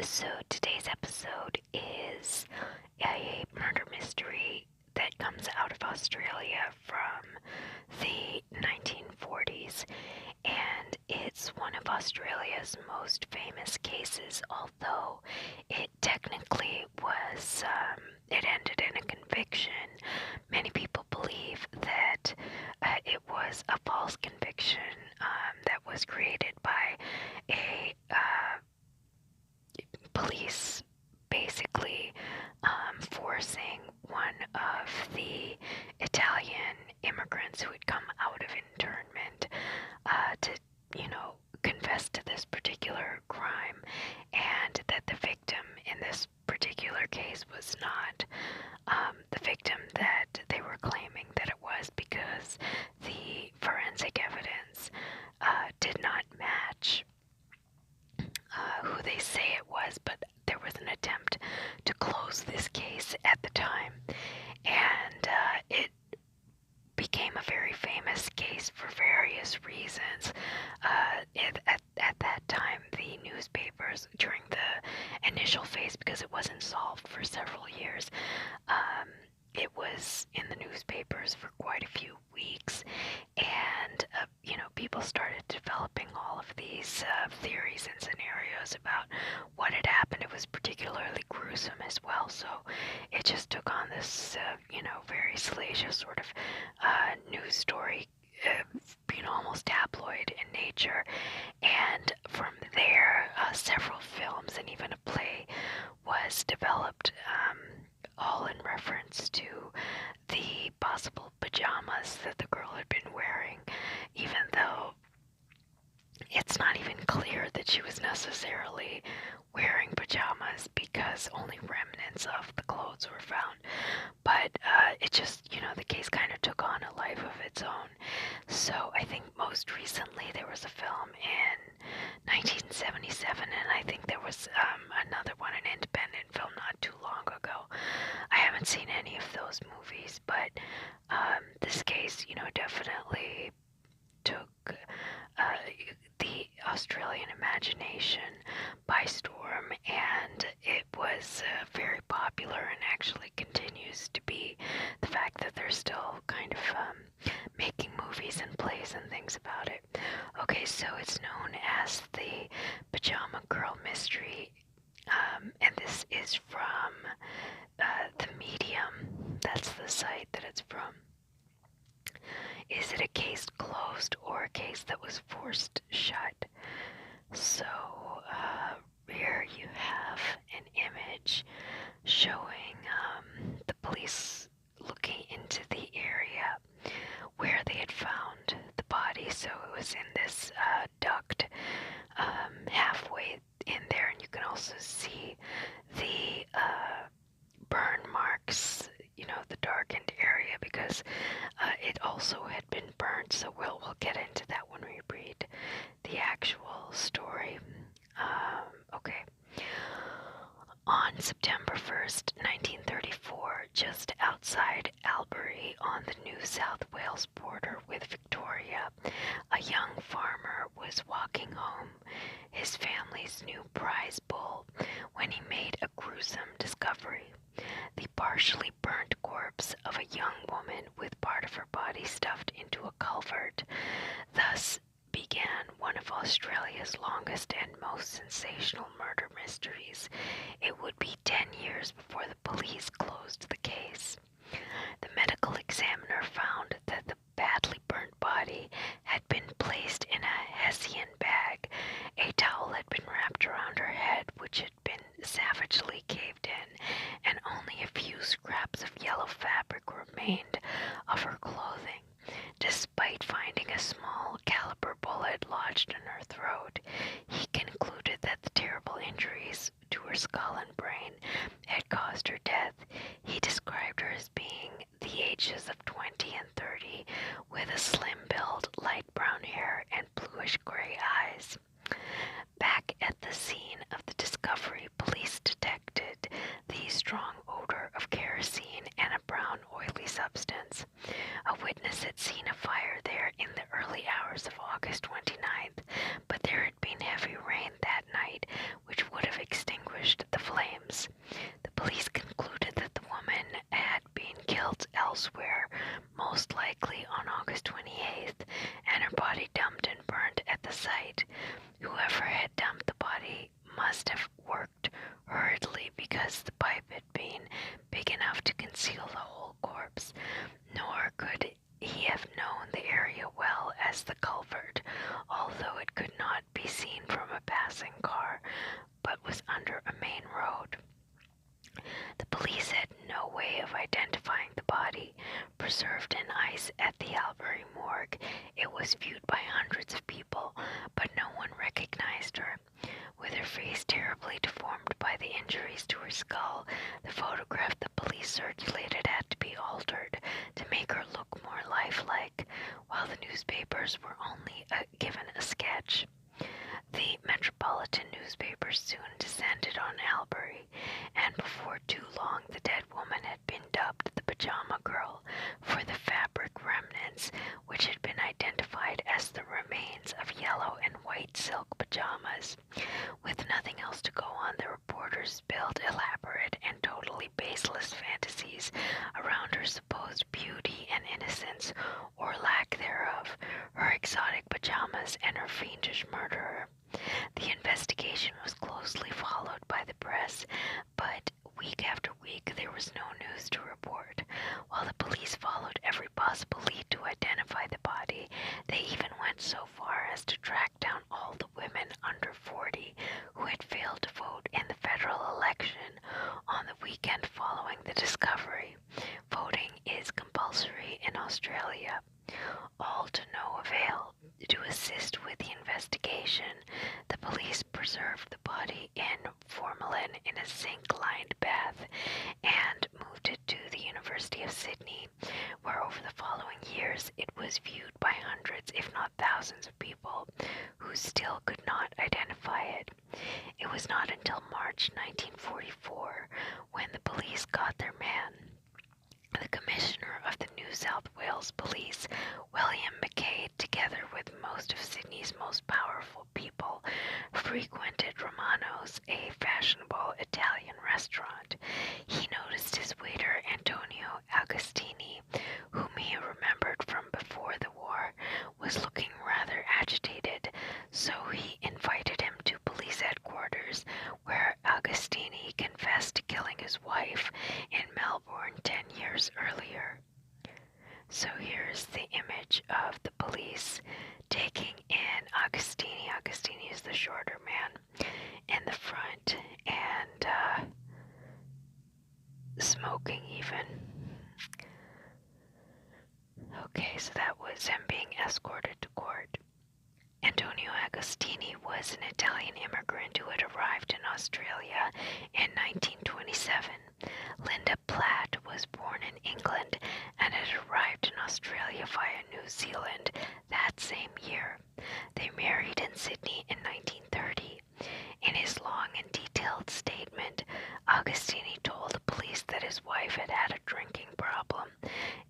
So today's episode is a murder mystery that comes out of Australia from the 1940s, and it's one of Australia's most famous cases, although it technically was, it ended in a conviction. Many people believe that it was a false conviction that was created by a police basically forcing one of the Italian immigrants who had come out of internment to, confess to this particular crime, and that the victim in this particular case was not the victim that they were claiming that it was, because the forensic evidence did not match who they say it was, but there was an attempt to close this case at the time, and it became a very famous case for various reasons. At that time, the newspapers, during the initial phase, because it wasn't solved for several years, it was in the newspapers for quite a few weeks, and people started developing all of these theories and scenarios about what had happened. It was particularly gruesome as well, so it just took on this very salacious sort of news story, almost tabloid in nature. And from there, several films and even a play was developed, all in reference to the possible pajamas that the girl had been wearing, even though it's not even clear that she was necessarily wearing pajamas, because only remnants of the clothes were found. But it just, the case kind of took on a life of its own. So I think most recently there was a film in 1977, and I think there was another one, an independent film, not too long ago. I haven't seen any of those movies, but this case, definitely took the Australian imagination by storm, and it was very popular, and actually continues to be. The fact that they're still kind of making movies and plays and things about it. Okay, so it's known as the Pajama Girl Mystery, and this is from the Medium. That's the site that it's from. Is it a case closed or a case that was forced shut? So here you have an image showing the police looking into the area where they had found the body. So it was in this duct halfway in there, and you can also see the burn marks, the darkened area, because it also had been burnt. So we'll get into that when we read the actual story. Okay. On September 1st, 1934, just outside Albury on the New South Wales border with Victoria, a young farmer was walking home his family's new prize bull when he made a gruesome discovery. The partially burnt corpse of a young woman with part of her body stuffed into a culvert. Thus began one of Australia's longest and most sensational murder mysteries. It would be 10 years before the police closed the case. The medical examiner found that the badly burnt body had been placed in a Hessian bag. A towel had been wrapped around her head, which had been savagely caved in, and only a few scraps of yellow fabric remained of her clothing. Despite finding a small caliber bullet lodged in her throat, he concluded that the terrible injuries to her skull and brain had caused her death. He described her as being the ages of 20 and 30, with a slim build, light brown hair, and bluish-gray eyes. Back at the scene of the discovery, police detected the strong odor of kerosene and a brown, oily substance. A witness had seen a fire there in the early hours of August 29th, but there had been heavy rain that night, which would have extinguished was viewed by hundreds of people, but no one recognized her. With her face terribly deformed by the injuries to her skull, the photograph the police circulated had to be altered to make her look more lifelike, while the newspapers were only given a sketch. The metropolitan newspapers soon descended on Albury, and before too long the dead woman had been dubbed the Pajama Girl for the fabric remnants, which had been identified as the remains of yellow and white silk pajamas. With nothing else to go on, the reporters built elaborate and totally baseless fantasies around her supposed beauty and innocence, or lack thereof, her exotic pajamas, and her fiendish murderer. The investigation was closely followed by the press, but week after week there was no news to report. While the police followed every possible lead to identify the body, they even went so far as to track down all the women under 40 who had failed to vote in the federal election on the weekend following the discovery. Voting is compulsory in Australia. All to no avail. To assist with the investigation, the police preserved the body in formalin in a zinc-lined bath and moved it to the University of Sydney, where over the following years it was viewed by hundreds, if not thousands of people who still could not identify it. It was not until March 1944 when the police got their man. The Commissioner of the New South Wales Police, William McCabe, together with most of Sydney's most powerful people, frequented Romano's, a fashionable Italian restaurant. He noticed his waiter, Antonio Agostini, whom he remembered from before the war, was looking rather agitated, so he invited him to police headquarters, where Agostini confessed to killing his wife in Melbourne 10 years earlier. So here's the image of the police taking in Agostini. Agostini is the shorter man in the front, and smoking even. Okay, so that was him being escorted to court. Antonio Agostini was an Italian immigrant who had arrived in Australia in 1927. Linda Platt was born in England and had arrived in Australia via New Zealand that same year. They married in Sydney in 1930. In his long and detailed statement, Agostini told the police that his wife had had a drinking problem,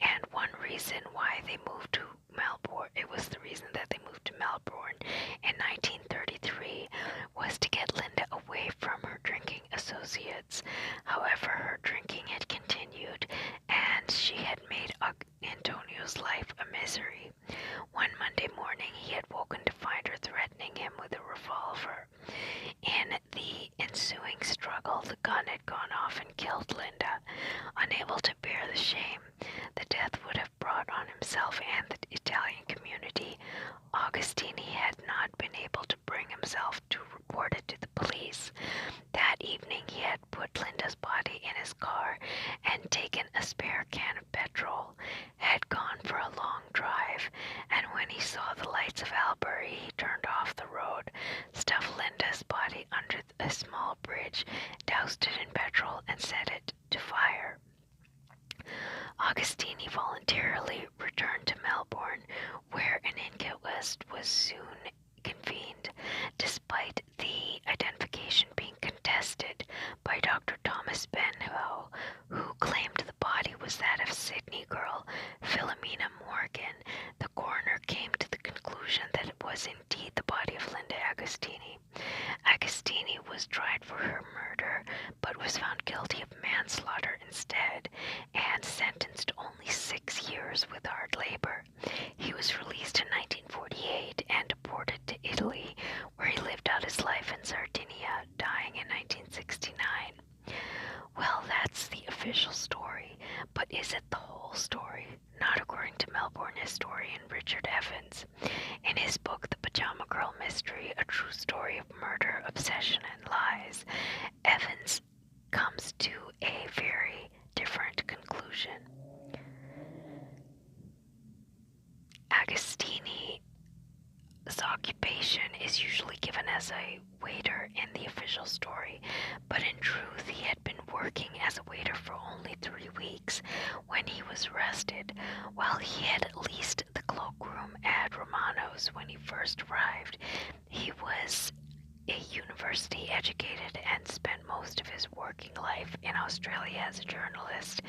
and one reason why they moved to Melbourne, it was the reason that they moved to Melbourne in 1933, was to get Linda away from her drinking associates. However, her drinking had continued, and she had made Antonio's life a misery. One Monday morning, he had woken to find her threatening him with a revolver. In the ensuing struggle, the gun had gone off and killed Linda. Unable to bear the shame the death would have brought on himself and the Italian community, Agostini had not been able to bring himself to report it to the police. That evening he had put Linda's body in his car and taken a spare can of petrol, had gone for a long drive, and when he saw the lights of Albury, he turned off the road, stuffed Linda's body under a small bridge, doused it in petrol, and set it to fire. Agostini voluntarily returned to Melbourne, where an inquest was soon convened, despite the identification being contested by Dr. Thomas Benbow, who claimed the body was that of Sydney girl Philomena Morgan. The coroner came to the conclusion that it was indeed the body of Linda Agostini. Agostini was tried for her murder, but was found guilty of manslaughter instead, and sentenced to only 6 years with hard labor. He was released in 1948 and deported to Italy, where he lived out his life in Sardinia, dying in 1969. Well, that's the official story, but is it the whole story? Not according to Melbourne historian Richard Evans. In his book, The Pajama Girl Mystery, A True Story of Murder, Obsession, and Lies, Evans comes to a very different conclusion. Agostini as a waiter in the official story, but in truth he had been working as a waiter for only 3 weeks when he was arrested. While he had leased the cloakroom at Romano's when he first arrived, he was a university educated and spent most of his working life in Australia as a journalist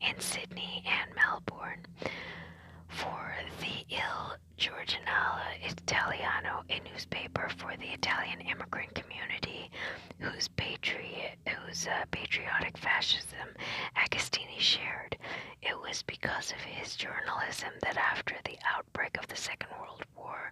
in Sydney and Melbourne. For the Il Giornale Italiano, a newspaper for the Italian immigrant community whose patriotic fascism Agostini shared. It was because of his journalism that after the outbreak of the Second World War,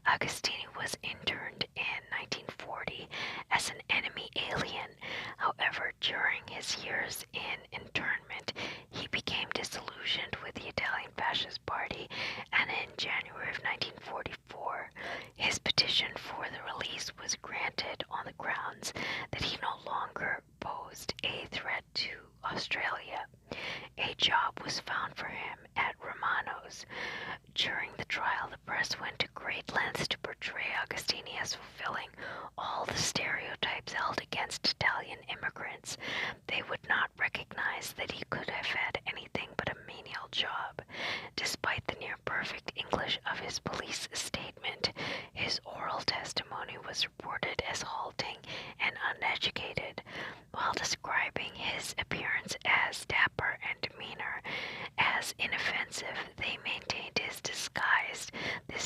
Agostini was interned in 1940 as an enemy alien. However, during his years in internment, he became disillusioned with the Italian Fascist Party, and in January of 1944, his petition for the release was granted on the grounds that he no longer posed a threat to Australia. A job was found for him at Romano's. During the trial, the press went to great lengths to portray Agostini as fulfilling all the stereotypes held against Italian immigrants. They would not recognize that he could have had anything but a menial job. Despite the near-perfect English of his police statement, his oral testimony was reported as halting and uneducated. While describing his appearance as dapper and demeanor as inoffensive, they maintained this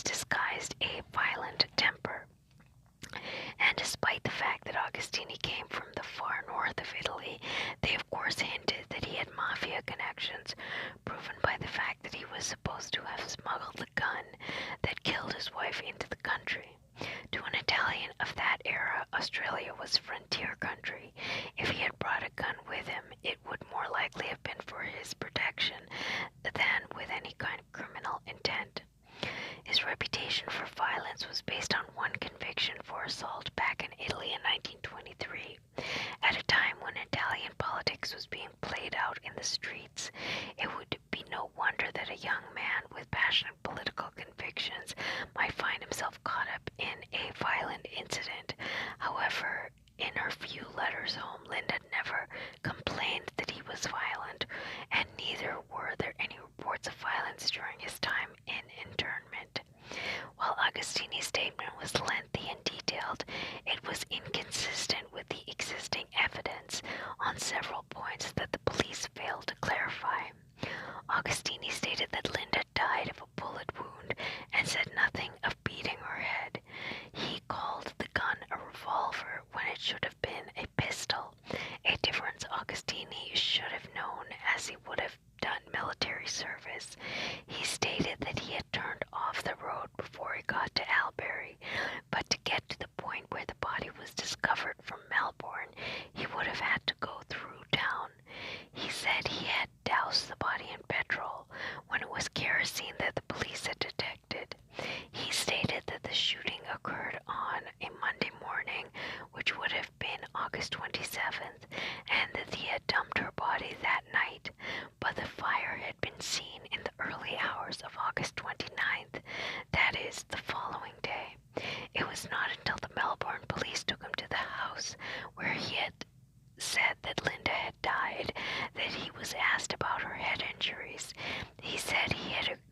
disguised a violent temper. And despite the fact that Agostini came from the far north of Italy, they of course hinted that he had mafia connections, proven by the fact that he was supposed to have smuggled the gun that killed his wife into the country. To an Italian of that era, Australia was frontier country. If he had brought a gun with him, it would more likely have been for his protection than with any kind of criminal intent. His reputation for violence was based on one conviction for assault back in Italy in 1923. At a time when Italian politics was being played out in the streets, it would be no wonder that a young man with passionate political convictions might find himself caught up in a violent incident. However, in her few letters home, Linda never complained that he was violent, and neither were there any reports of violence during his time in internment. While Agostini's statement was lengthy and detailed, it was inconsistent with the existing evidence on several points that the police failed to clarify. Agostini stated that Linda died of a bullet wound and said nothing of beating her head. He called the gun a revolver when it should have been a pistol, a difference Agostini should have known as he would have done military service. He stated that he had turned off the road before he got to Albury, but to get to the point where the body was discovered from Melbourne, he would have had to go through town. He said he had doused the body in petrol when it was kerosene that the police had detected. He stated that the shooting occurred on a Monday morning, which would have been August 27th, and that he had dumped her body that night, but the fire had been seen in the early hours of August 29th, that is, the following day. It was not until the Melbourne police took him to the house where he had said that Linda had died that he was asked about her head injuries. He said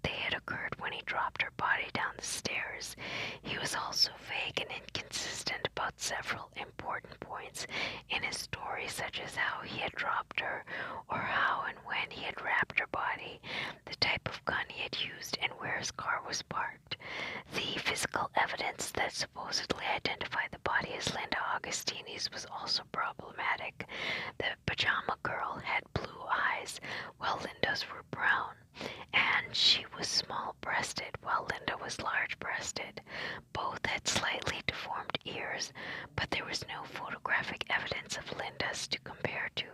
they had occurred when he dropped her body down the stairs. He was also vague and inconsistent about several important points in his story, such as how he had dropped her, or how and when he had wrapped her body, the type of gun he had used, and where his car was parked. The physical evidence that supposedly identified the body as Linda Agostini's was also problematic. The pajama girl had blue eyes, while Linda's were brown, and she was small-breasted, while Linda was large-breasted. Both had slightly deformed ears, but there was no photographic evidence of Linda's to compare to.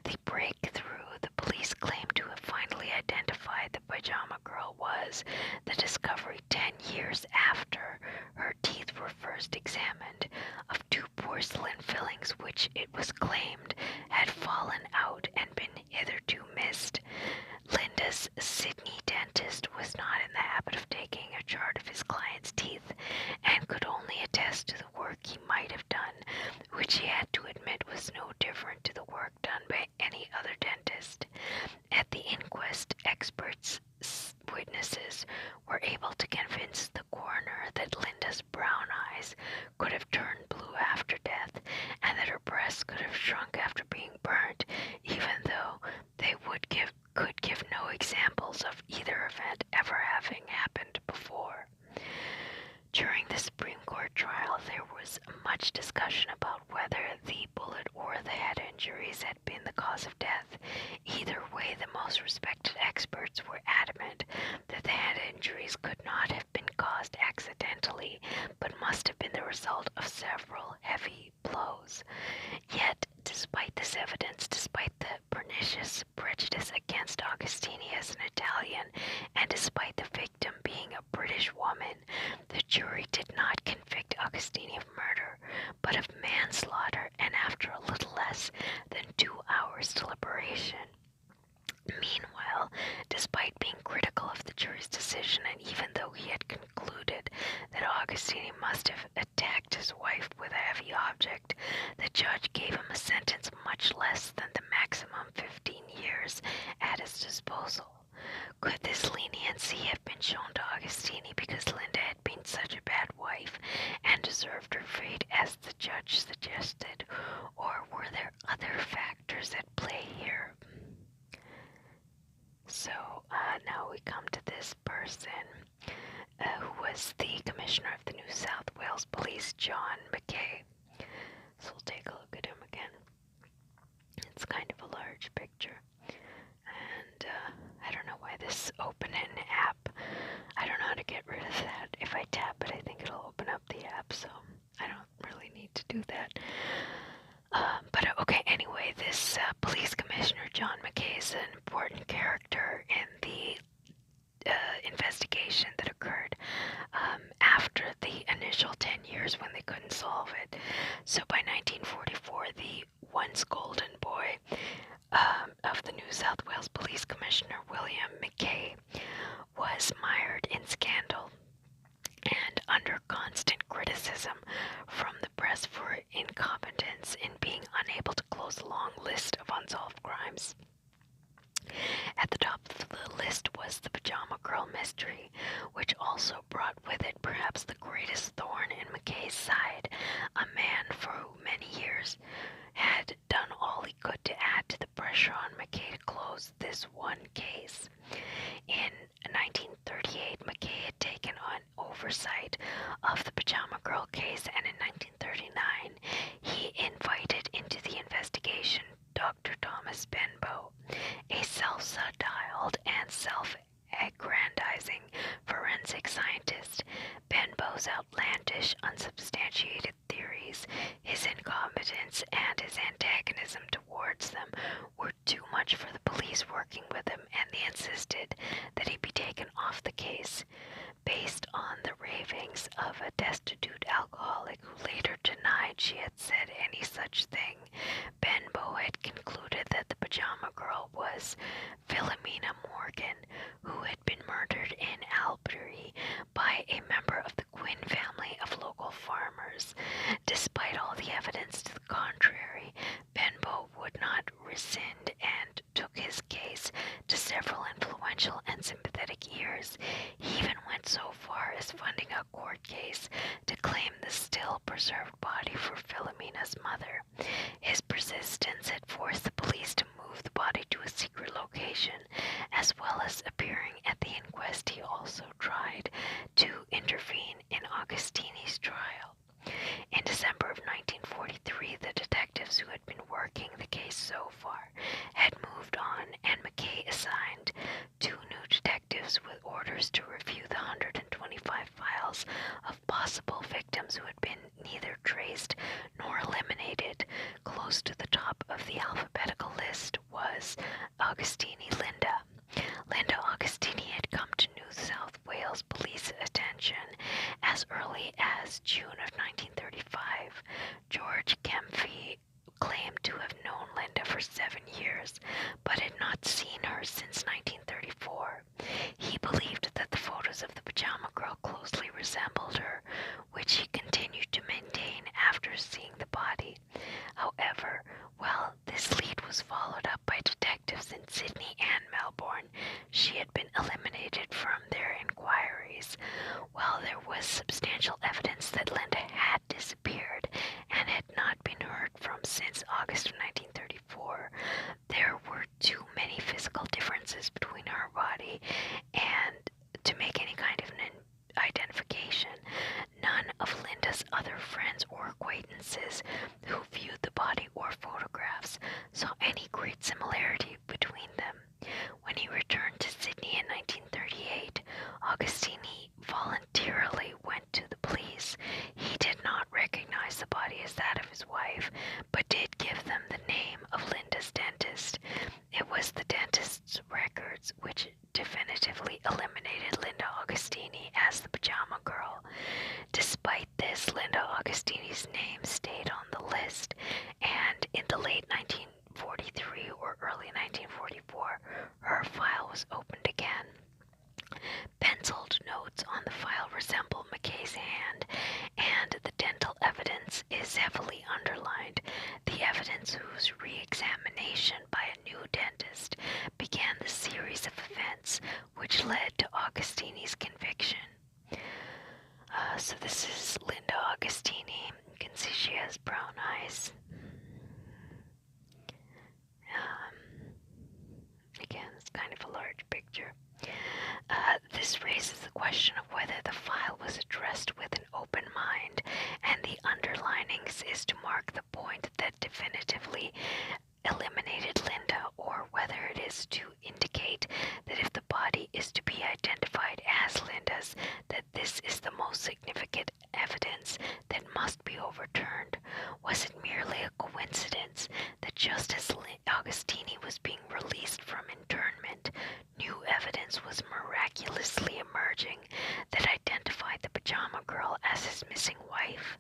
The breakthrough the police claimed to have finally identified the pajama girl was the discovery 10 years after her teeth were first examined of 2 porcelain fillings which it was claimed had fallen out and been hitherto missed. Linda's Sydney dentist was not in the habit of taking a chart of his client's teeth and could only attest to the much discussion about whether the bullet or the head injuries had been the cause of death. Either way, the most respected experts were adamant that the head injuries could not have been caused accidentally, but must have been the result of several heavy blows. Yet, despite this evidence, despite the pernicious prejudice against Agostini as an Italian, and despite the victim being a British woman, the jury did not convict Agostini of murder, but of manslaughter, and after a little less than 2 hours deliberation. Meanwhile, despite being critical of the jury's decision, and even though he had concluded that Agostini must have attacked his wife with a heavy object, the judge gave him a sentence much less than the maximum 15 years at his disposal. Could this leniency have been shown to Agostini because Linda had been such a bad wife and deserved her fate as the judge suggested, or were there other factors at play here? So now we come to this person who was the commissioner of the New South Wales Police, John Mackay. So we'll take a look at him again. It's kind of a large picture. And I don't know why this open in app, I don't know how to get rid of that. If I tap it, I think it'll open up the app, so I don't really need to do that. But okay, anyway, this police commissioner, John Mackay, is an important character in the investigation that occurred after the initial 10 years when they couldn't solve it. So by 1944, the once golden boy of the New South Wales Police Commissioner, William Mackay, was mired in scandal and under constant criticism from the press for incompetence in being unable to close a long list of unsolved crimes. At the top of the list was the Pajama Girl mystery, which also brought with it perhaps the greatest thorn in Mackay's side, a man for who many years had done all he could to add to the pressure on Mackay to close this one case. In 1938, Mackay had taken on oversight of the Pajama Girl case, and in 1939, he invited into the investigation Dr. Thomas Benbow, a self-styled and self-aggrandizing forensic scientist. Benbow's outlandish, unsubstantiated theories, his incompetence, and his antagonism towards them were too much for the police working with him, and they insisted that he be taken off the case. Based on the ravings of a destitute alcoholic who later denied she had said any such thing, Benbow had concluded that the Pajama Girl was Philomena Morgan, who had been murdered in Albury by a member of the Quinn family of local farmers. Despite all the evidence to the contrary, Benbow would not rescind and took his case to several influential and sympathetic ears. He even went so far as funding a court case to claim the still preserved body for Philomena's mother. His persistence had forced the police to move the body to a secret location, as well as appearing at the inquest. He also tried to intervene in Agostini's trial. In December of 1943, the detectives who had been working the case so far had moved on, and Mackay assigned 2 new detectives with orders to review the 125 files of possible victims who had been neither traced nor eliminated. Close to the top of the alphabetical list was Agostini Linda. Linda Agostini had come to New South Wales Police attention as early as June of 1935. George Kemphy claimed to have known Linda for 7 years, but had not seen her since 1934. He believed that the photos of the Pajama Girl closely resembled her, which he continued to maintain after seeing the body. However, while this lead was followed up by detectives in Sydney and Melbourne, she had been eliminated from their inquiries. While there was substantial evidence that Linda had disappeared and had not been heard from since August of 1934, there were too many physical differences witnesses who viewed the body or photographs saw any great similarity between them. When he returned to Sydney in 1938, Augustini voluntarily went to the police. He did not recognize the body as that of his wife, but did give them the name of Linda's dentist. It was the dentist's records which definitively eliminated Linda Augustini as the pajama girl. Despite this, Linda Augustini's name stayed on the list, and in the late 1943 or early 1944, her file was opened again. Penciled notes on the file resemble McKay's hand, and the dental evidence is heavily underlined. The evidence whose re-examination by a new dentist began the series of events which led to Augustini's conviction. So this is Linda Augustini. You can see she has brown eyes. Again, it's kind of a large picture. This raises the question of whether the file was addressed with an open mind, and the underlinings is to mark the point that definitively eliminated Linda, or whether it is to indicate that if the body is to be identified as Linda's, that this is the most significant evidence that must be overturned. Was it merely a coincidence that just as Augustini was being released from internment, new evidence was miraculously emerging that identified the pajama girl as his missing wife?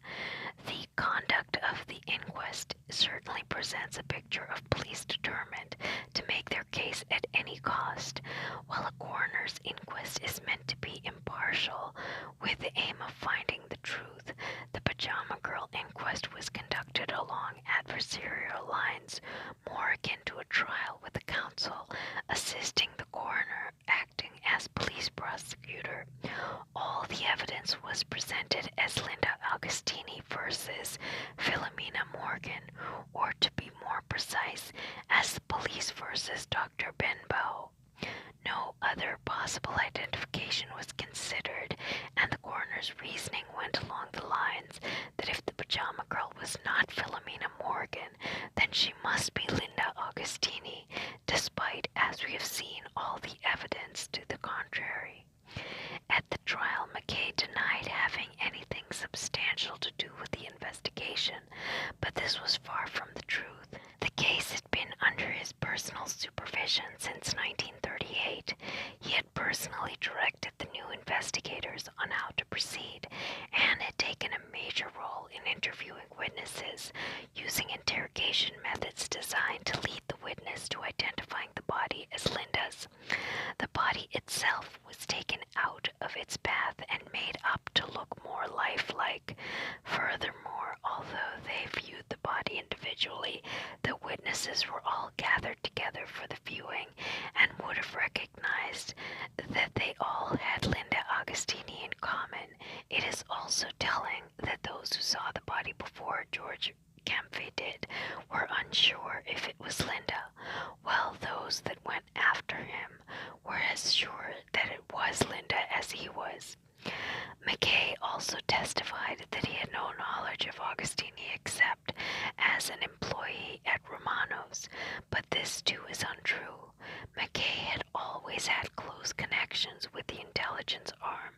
The conduct of the inquest certainly presents a picture of police determined to make their case at any cost. While a coroner's inquest is meant to be impartial, with the aim of finding the truth, the pajama girl inquest was conducted along adversarial lines, more akin to a trial, with the counsel assisting the coroner acting as police prosecutor. All the evidence was presented as Linda Augustini versus Philomena Morgan, or to be more precise, as the police versus Dr. Benbow. No other possible identification was considered, and the coroner's reasoning went along the lines that if the pajama girl was not Philomena Morgan, then she must be Linda Augustini, despite, as we have seen, all the evidence to the contrary. At the trial, McKay denied having anything substantial to do with the investigation, but this was far from the truth. The case had been under his personal supervision since 1938. He had personally directed the new investigators on how to proceed, and had taken a major role in interviewing witnesses, using interrogation methods designed to lead the witness to identifying the body as Linda's. The body itself was taken out of its path and made up to look more lifelike. Furthermore, although they viewed the body individually, the witnesses were all gathered together for the viewing and would have recognized that they all had Linda Augustini in common. It is also telling that those who saw the body before George Campbell did were unsure if it was Linda, while those that went after him were as sure that it was Linda as he was. McKay also testified that he had no knowledge of Augustini except as an employee at Romano's, but this too is untrue. McKay had always had close connections with the intelligence arm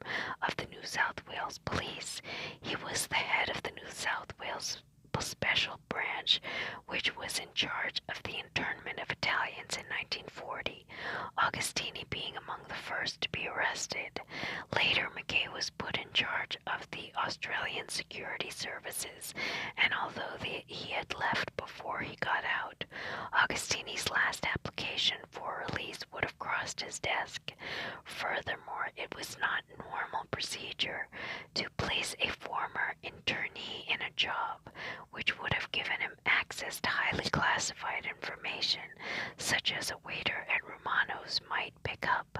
of the New South Wales Police. He was the head of the New South Wales Special Branch, which was in charge of the internment of Italians in 1940, Augustini being among the first to be arrested. Later, McKay was put in charge of the Australian Security Services, and although he had left before he got out, Augustini's last application for release would have crossed his desk. Furthermore, it was not normal procedure to place a former internee in a job which would have given him access to highly classified information, such as a waiter at Romano's might pick up.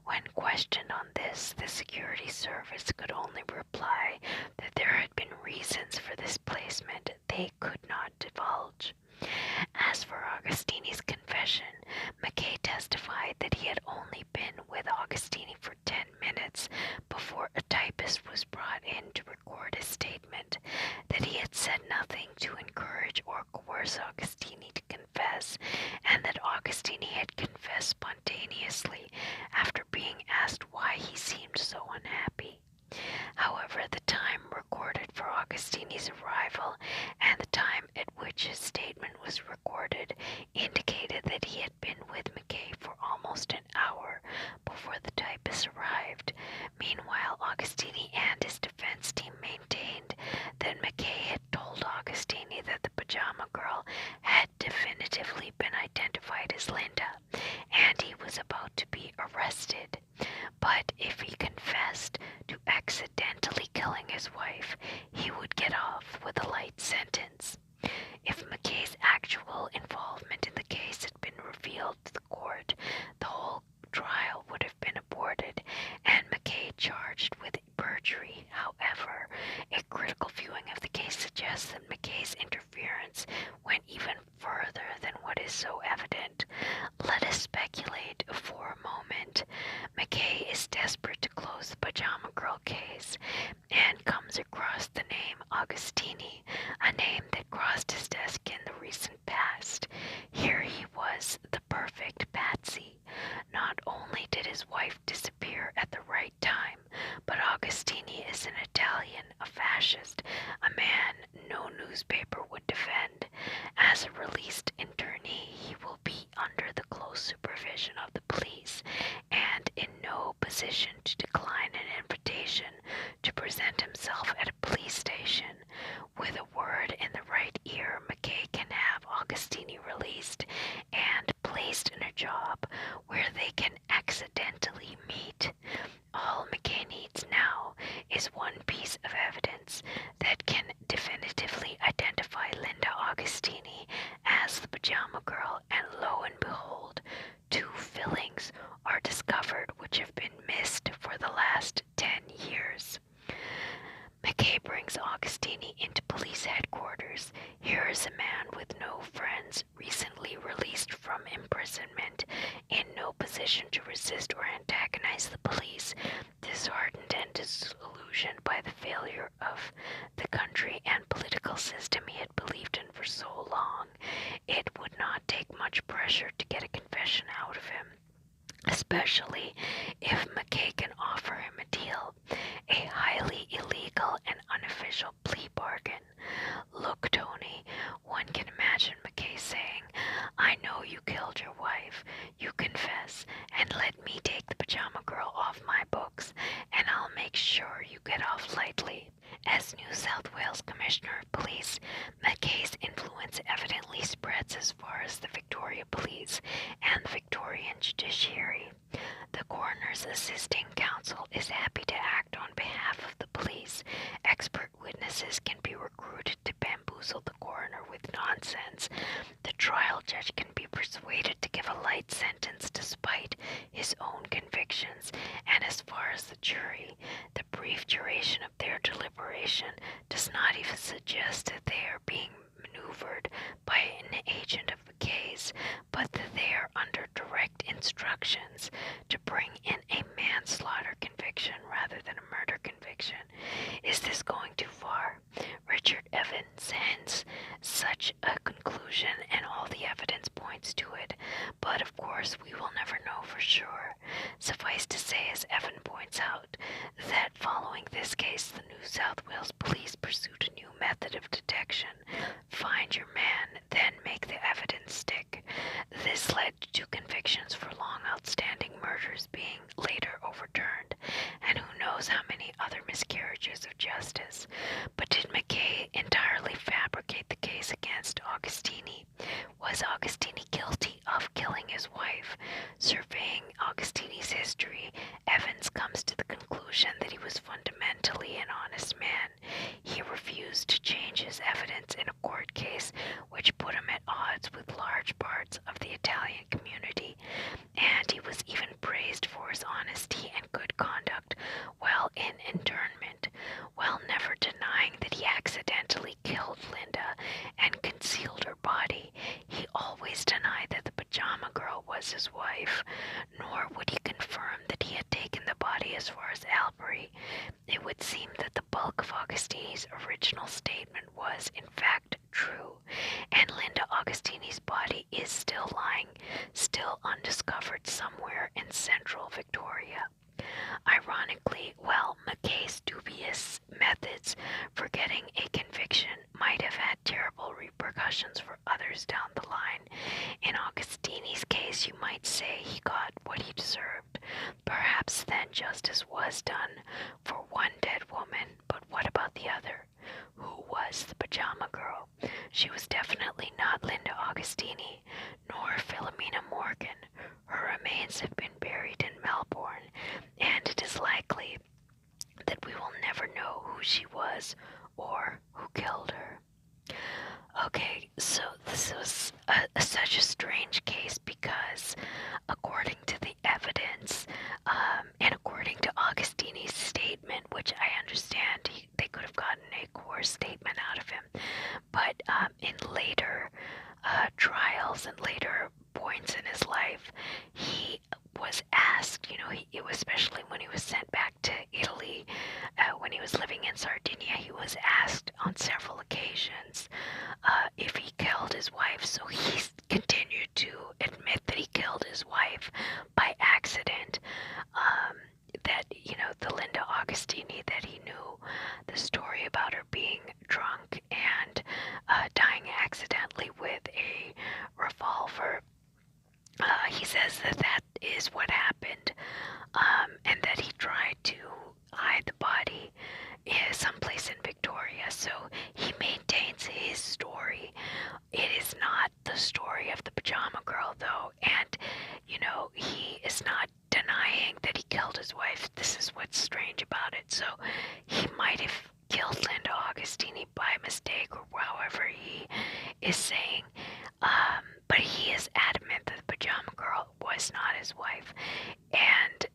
When questioned on this, the security service could only reply that there had been reasons for this placement they could not divulge. As for Augustini's confession, McKay testified that he had only been with Augustini for 10 minutes before a typist was brought in to record his statement, that he had said nothing nothing to encourage or coerce Augustini to confess, and that Augustini had confessed spontaneously after being asked why he seemed so unhappy. However, the time recorded for Augustini's arrival and the time at which his statement was recorded indicated that he had been with McKay for almost an hour before the typist arrived. Meanwhile, Augustini and his defense team maintained that McKay had told Augustini that the pajama girl had definitively been identified as Linda, and he was about to be arrested. But if he confessed to accidentally killing his wife, he would get off with a light sentence. If McKay's actual involvement in the case had been revealed to the court, the whole trial would have been aborted and McKay charged with perjury. However, a critical viewing of the case suggests that McKay's interference went even further than what is so evident. Let us speculate for a moment. McKay is desperate to close the pajama girl case and comes across the name Augustini, a name that crossed his desk in the recent past. Here he was, the perfect patsy. Not only did his wife disappear at the right time, but Augustini is an Italian, a fascist, a man no newspaper would defend. As a released internee, he will be under the close supervision of the police and in no position to decline an invitation to present himself at a police station. With a word in the right ear, McKay can have Augustini released and placed in a job where they can accidentally meet. All McKay needs now is one piece of evidence that can definitively identify Linda Augustini as the pajama girl, and lo and behold, 2 fillings are discovered which have been missed for the last 10 years. McKay brings Augustini into police headquarters. Here is a man with no friends, recently released from imprisonment, in no position to resist or antagonize the police, disheartened and disillusioned by the failure of the country and political system he had believed in for so long. It would not take much pressure to get a confession out of him, especially if McKay can offer him a deal, a highly illegal and unofficial plea bargain. Look, Tony, one can imagine McKay saying, I know you killed your wife, you confess, and let me take the pajama girl off my books, and I'll make sure you get off lightly. As New South Wales Commissioner of Police, McKay's influence evidently spreads as far as the Victoria Police and the Victorian Judiciary. The coroner's assisting counsel is happy to act on behalf of the police. Expert witnesses can be recruited to bamboozle the coroner with nonsense. The trial judge can be persuaded to give a light sentence despite his own convictions, and as far as the jury, the brief duration of their deliberation does not even suggest that they are being maneuvered by an agent of McKay's, but that they are under direct instructions to bring in a manslaughter conviction rather than a murder conviction. Is this going too far? Richard Evans hence such a conclusion, and all the evidence points to it, but of course we will never know for sure. Suffice to say, as Evan points out, that following this case, the New South Wales Police pursued a new method of detection. Find your man, then make the evidence stick. This led to convictions for long outstanding murders being later overturned, and who knows how many other miscarriages of justice. But did McKay entirely fabricate the case against Augustini? Was Augustini guilty of killing his wife? Surveying Augustini's history, Evans comes to the conclusion that he was fundamentally an honest man. He refused to change his evidence in a court case repercussions for others down the line. In Augustini's case, you might say he got what he deserved. Perhaps then justice was done for one dead woman, but what about the other? Who was the pajama girl? She was definitely not Linda Augustini, nor Philomena Morgan. Her remains have been buried in Melbourne, and it is likely that we will never know who she was or who killed her. Okay, so this was such a strange case because, according to the evidence, and according to Augustini's statement, which I understand they could have gotten a coerced statement out of him, but in later trials and later points in his life, he was asked, especially when he was sent back to Italy, when he was living in Sardinia, he was asked on several occasions if he killed his wife. So he continued to admit that he killed his wife by accident. That, the Linda Augustini that he knew, the story about her being drunk and dying accidentally with a revolver, he says that is what happened, and that he tried to hide the body someplace in Victoria. So he maintains his story. It is not the story of the pajama girl, though, and he is not denying that he killed his wife. This is what's strange about it. So he might have killed Linda Augustini by mistake, or however he is saying, but he is adamant that the pajama girl was not his wife. And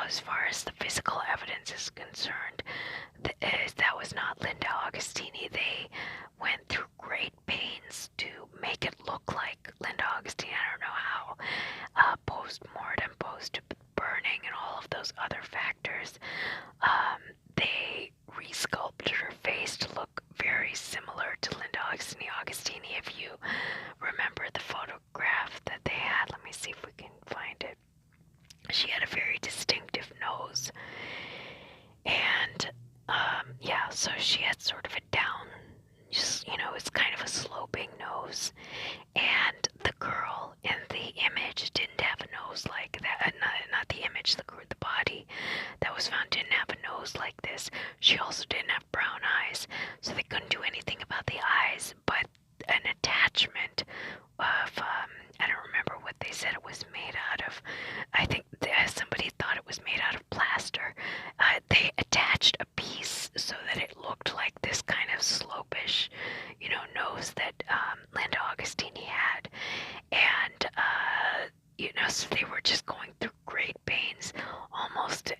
as far as the physical evidence is concerned, that was not Linda Augustini. They went through great pains to make it look like Linda Augustini. I don't know how. Post-mortem, post-burning, and all of those other factors. They resculpted her face to look very similar to Linda Augustini. If you remember the photograph that they had, let me see if we can find it. She had a very distinctive nose, and so she had sort of a down, just, it's kind of a sloping nose, and the girl in the image didn't have a nose like that. Not the image, the body that was found didn't have a nose like this. She also didn't have brown eyes, so they couldn't do anything about the eyes, but an attachment of, I don't remember what they said it was made out of. I think somebody thought it was made out of plaster. They attached a piece so that it looked like this kind of slopish, nose that Linda Augustini had. And, so they were just going through great pains, almost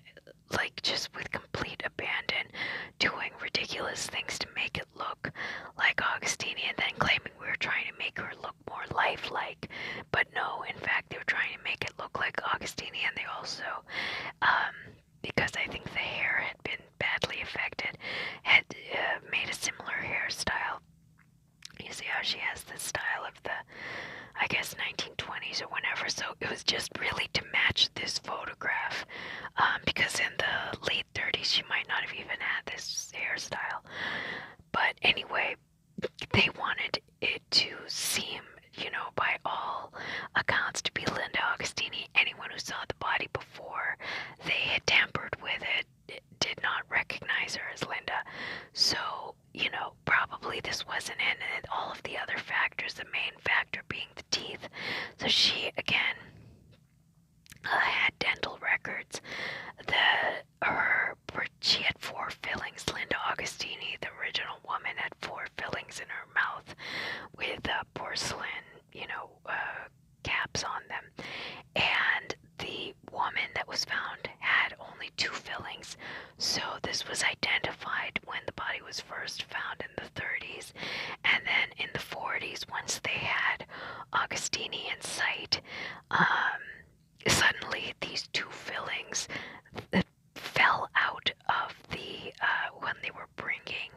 like just with complete abandon, doing ridiculous things to make it look like Augustini, and then claiming we were trying to make her look more lifelike. But no, in fact, they were trying to make it look like Augustini, and they also, because I think the hair had been badly affected, had made a similar hairstyle. You see how she has this style of the, I guess, 1920s or whenever, so it was just really to match this photograph, because in the late 30s she might not have even had this hairstyle. But anyway, they wanted it to seem, by all accounts, to be Linda Augustini. Anyone who saw the body before they had tampered with it did not recognize her as Linda. So, probably this wasn't in it. All of the other factors, the main factor being the teeth. So she, again, had dental records. She had 4 fillings. Linda Augustini, the original woman, had 4 fillings in her mouth with porcelain, caps on them. And the woman that was found had only 2 fillings. So this was identified when the body was first found in the 30s. And then in the 40s, once they had Augustini in sight, suddenly these 2 fillings fell out of the, when they were bringing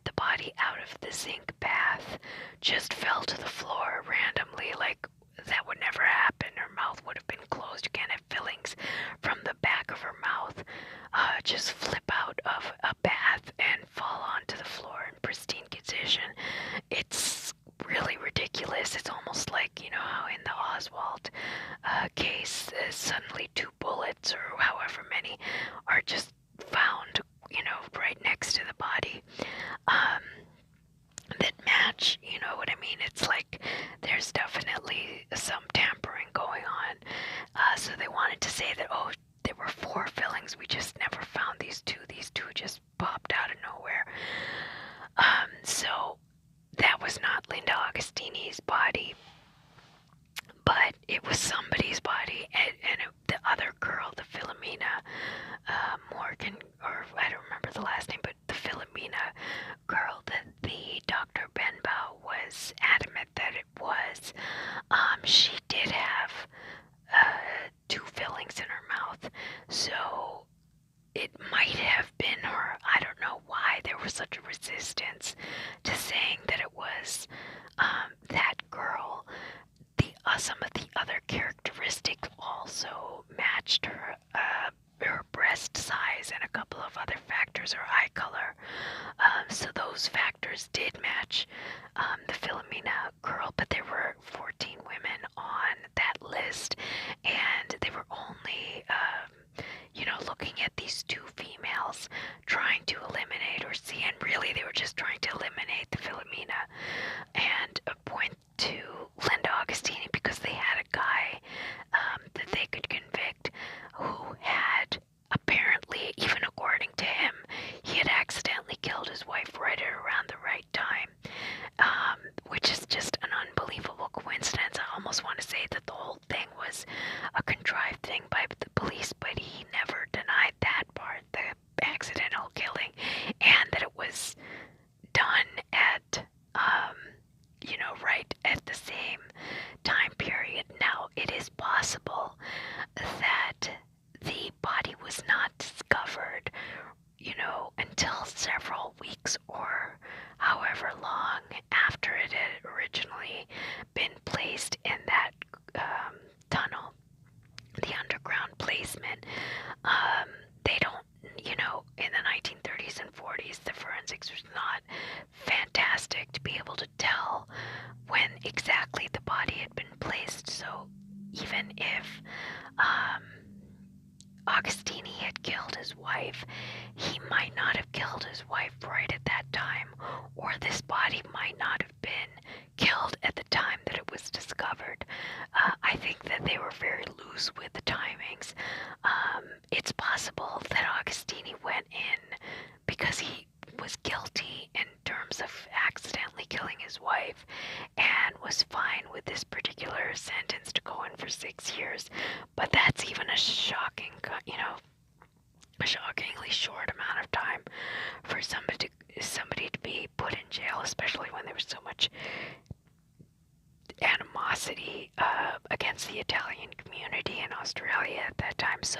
the body out of the zinc bath, just fell to the floor randomly, like that would never happen. Her mouth would have been closed. You can't have fillings from the back of her mouth just flip out of a bath and fall onto the floor in pristine condition. It's really Oswald case, suddenly 2 bullets or however many are just found, right next to the body, that match, you know what I mean? It's like there's definitely some tampering going on. So they wanted to say that, oh, there were 4 fillings, we just never found these two. These two just popped out of nowhere. So that was not Linda Augustini's body, but it was somebody's body, and the other girl, the Philomena Morgan, or I don't remember the last name, but the Philomena girl that the Dr. Benbow was adamant that it was, she did have 2 fillings in her mouth, so it might have been her. I don't know why there was such a resistance to saying that it was that girl. Some of the other characteristics also matched her breast size and a couple of other factors, her eye color. So those factors did match the Philomena girl, but there were 14 women on that list, and they were only, looking at these 2 females, trying to eliminate or see, and really they were just trying to eliminate the Philomena and point to Linda Augustini, because they had a guy that they could convict who had apparently, even according to him, he had accidentally killed his wife right at around the right time, which is just an unbelievable coincidence. I almost want to say that the whole thing was a contrived thing by the police, but he never denied that part, the accidental killing, and that it was done at right at the same time period. Now, it is possible that the body was not discovered, until several weeks or however long after it had originally been placed in that tunnel, the underground placement. They don't, in the 1930s and 40s, the forensics was not fantastic to be able to tell when exactly the body had been placed. So even if Augustini had killed his wife, he might not have killed his wife right at that time, or this body might not have been killed at the time that it was discovered. I think that they were very loose with the timings. It's possible that Augustini went in because he was guilty in terms of accidentally killing his wife and was fine with this particular sentence to go in for 6 years, but that's even a shocking, a shockingly short amount of time for somebody to be put in jail, especially when there was so much animosity against the Italian community in Australia at that time. So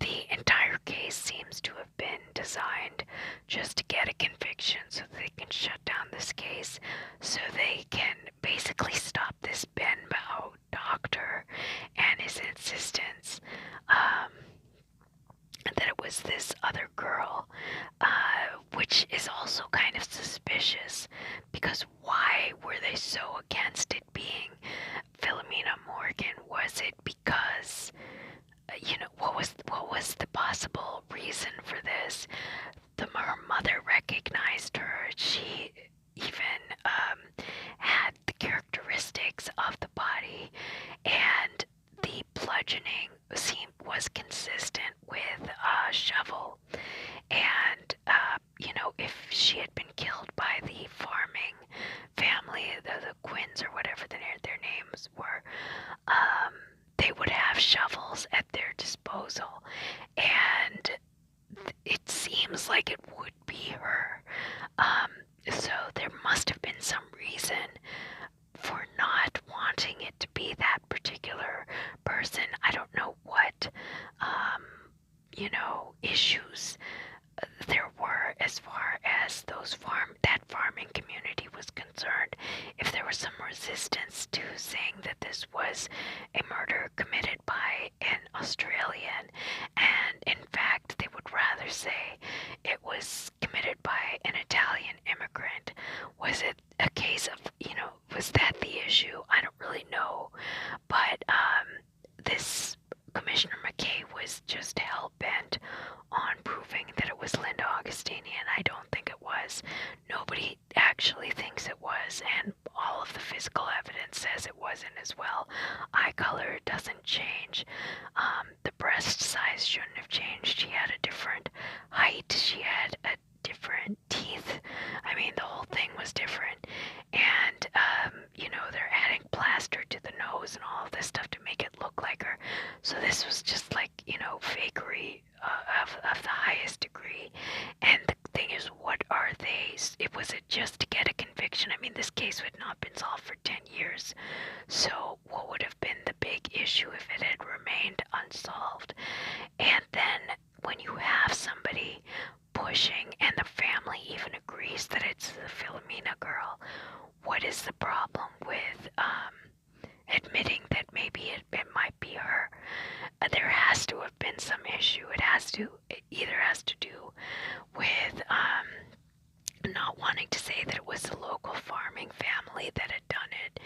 the entire case seems to have been designed just to get a conviction so they can shut down this case, so they can basically stop this Benbow doctor and his insistence that it was this other girl, which is also kind of suspicious, because why were they so against it being Philomena Morgan? Was it because, what was the possible reason for this? Her mother recognized her. She even had the characteristics of the body, and the bludgeoning was consistent with a shovel. And if she had been killed by the farming family, the Quinns or whatever their names were, they would have shovels at their disposal, and it seems like it would be her. So there must have been some reason for not wanting it to be that particular person. I don't know what, issues there were as far as that farming community was concerned. If there was some resistance to saying that this was a murder committed by an Australian, and in fact they would rather say it was committed by an Italian immigrant. Was it a case of, was that the issue? I don't really know, but just hell-bent on proving that it was Linda Augustini, and I don't think it was. Nobody actually thinks it was, and all of the physical evidence says it wasn't as well. Eye color doesn't change. The breast size shouldn't have changed. She had a different height. She had a different teeth. I mean, the whole thing was different. And, they're adding plaster to the nose and all of this stuff to make it look like her. So this was just like, fakery of the highest degree. And the thing is, what are they? Was it just to get a conviction? I mean, this case had not been solved for 10 years. So what would have been the big issue if it had remained unsolved? And then when you have somebody pushing and the family even agrees that it's the Philomena girl, what is the problem with admitting that maybe it might be her? There has to have been some issue. It either has to do with not wanting to say that it was the local farming family that had done it,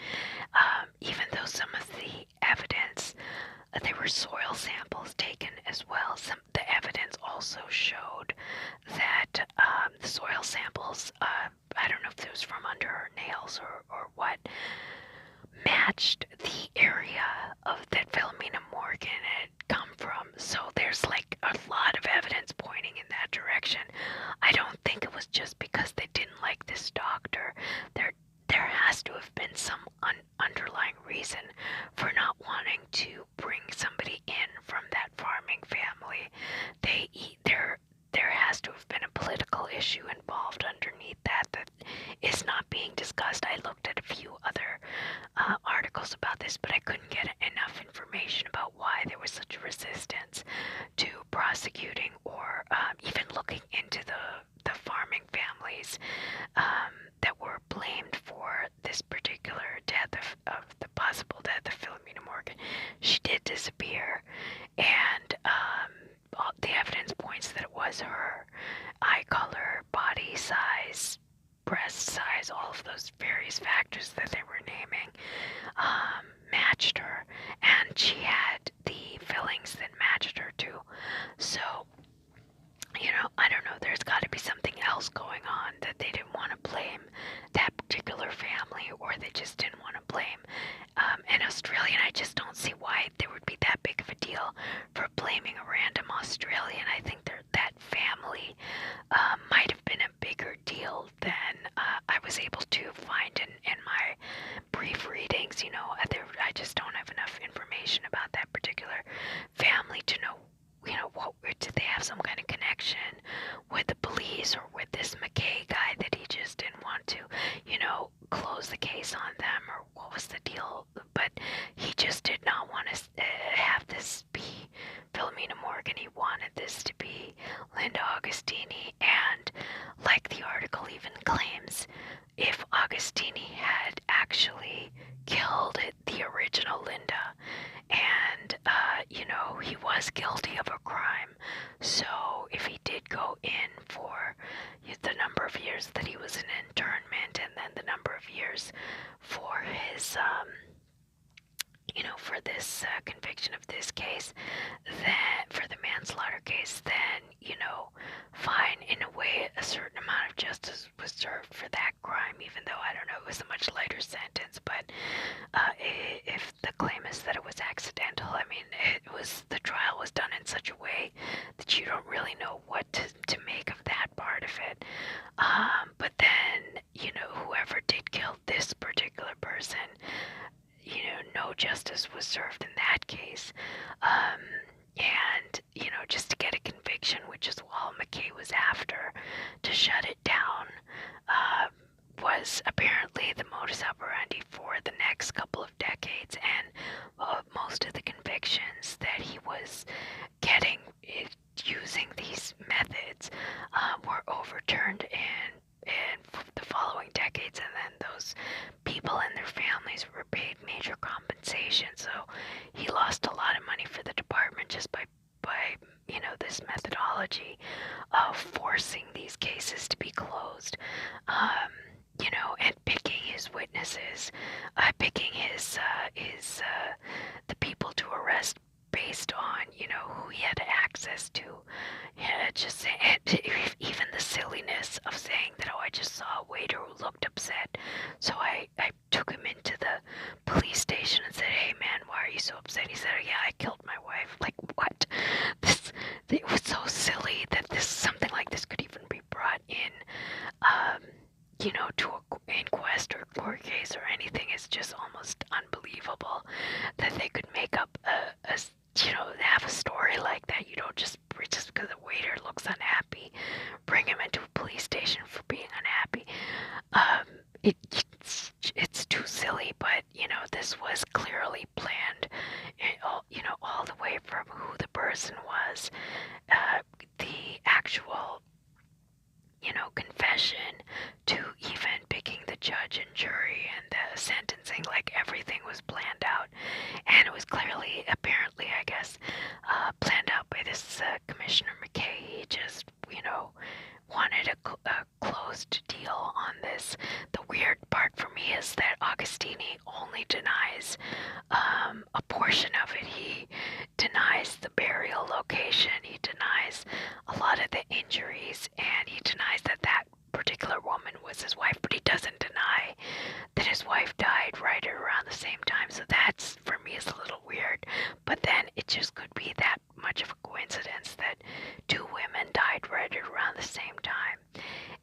even though some of the evidence, there were soil samples taken as well. The evidence also showed that the soil samples, I don't know if it was from under her nails or what, matched the area that Philomena Morgan had come from. So there's like a lot of evidence pointing in that direction. I don't think it was just because they didn't like this doctor. There has to have been some underlying reason for not wanting to bring somebody in from that farming family. There has to have been a political issue involved underneath that is not being discussed. I looked at a few other articles about this, but I couldn't get enough information about why there was such resistance to prosecuting or even looking into the farming families that were blamed for this particular death of the possible death of Philomena Morgan. She did disappear, and the evidence points that it was her. Eye color, body size, breast size, all of those various factors that they were naming matched her, and she had the fillings that matched her too. So, I don't know, there's got to be something else going on that they didn't want to blame that particular family, or they just didn't want to blame an Australian. I just don't see why there would be that big of a deal for blaming a random Australian. I think that family might have been a bigger deal than I was able to find in my brief readings. I just don't have enough information about that particular family to know, did they have some kind of connection with the police or with this McKay guy that he just didn't want to, close the case on them, or what was the deal? But he just did not want to have this be Philomena Morgan. He wanted this to be Linda Augustini, and like the article even claims, if Augustini had actually killed the original Linda, and he was guilty of a crime, so if he did go in for the number of years that he was in internment, and then the number of years for his for this conviction of this case, then for the manslaughter case, then fine, in a way a certain amount of justice was served for that crime, even though I don't know, it was a much lighter sentence. But if the claim is that it was accidental, I mean, the trial was done in such a way that you don't really know what to make of that part of it. But then, whoever did kill this particular person, no justice was served in that case. And, just to get a conviction, which is all McKay was after, to shut it down, was apparently the modus operandi for the next couple of decades. And most of the convictions that he was getting using these methods were overturned in the following decades, and then those people and their families were paid major compensation. So he lost a lot of money for the department just by this methodology of forcing these cases to be closed, and picking his witnesses, picking his the people to arrest based on, who he had access to. Yeah, just even the silliness of saying that, oh, I just saw a waiter who looked upset, so I took him into the police station and said, hey man, why are you so upset? He said, oh yeah, I killed my wife. Like, what? This, it was so silly that something like this could even be brought in, um, to an inquest or court case or anything. Is just almost unbelievable that they could make up have a story like that. You don't just because a waiter looks unhappy, bring him into a police station for being unhappy. Um, it's too silly, but this was clearly planned. All the way from who the person was, the actual confession, to even picking the judge and jury and the sentencing. Like, everything was planned out, and it was clearly, apparently, I guess, planned out by this Commissioner McKay. He just, wanted a closed deal on this. The weird part for me is that Augustini only denies a portion of it. He denies the burial location, he denies a lot of the injuries, and he denies that that particular woman was his wife, but he doesn't deny that his wife died right around the same time. So that's, for me, is a little weird. But then it just could be that much of a coincidence that two women died right around the same time.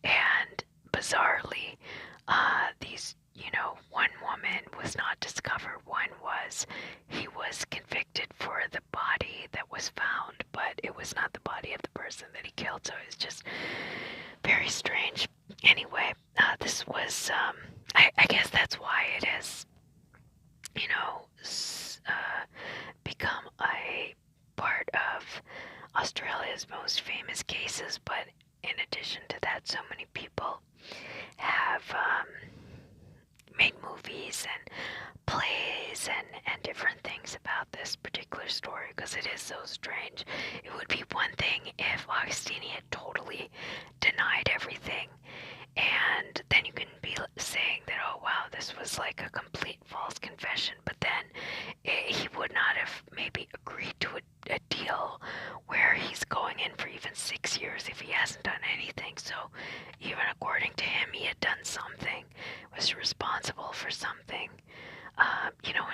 And bizarrely, these, one woman was not discovered. One was, he was convicted for the body that was found, but it was not the body of the person that he killed. So it's just very strange. Anyway, this was, I guess that's why it has, become a part of Australia's most famous cases. But in addition to that, so many people have made movies and plays and different things about this particular story, because it is so strange. It would be one thing if Augustini had totally denied everything, and then you can be saying that, oh wow, this was like a complete false confession. But then he would not have maybe agreed to a deal where he's going in for even 6 years if he hasn't done anything. So even according to him, he had done something, was responsible for something.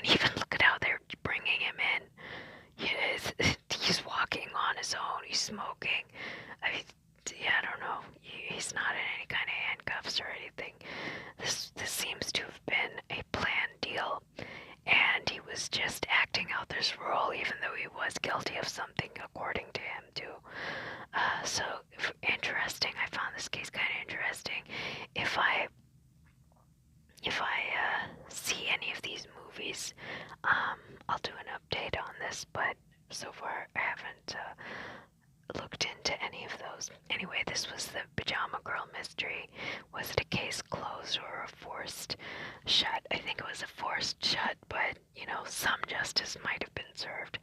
And even look at how they're bringing him in. He's walking on his own. He's smoking. I mean, yeah, I don't know. He's not in any kind of handcuffs or anything. This seems to have been a planned deal, and he was just acting out this role, even though he was guilty of something, according to him too. So interesting. I found this case kind of interesting. If I see any of these movies, I'll do an update on this, but so far I haven't looked into any of those. Anyway, this was the Pajama Girl mystery. Was it a case closed or a forced shut? I think it was a forced shut, but some justice might have been served.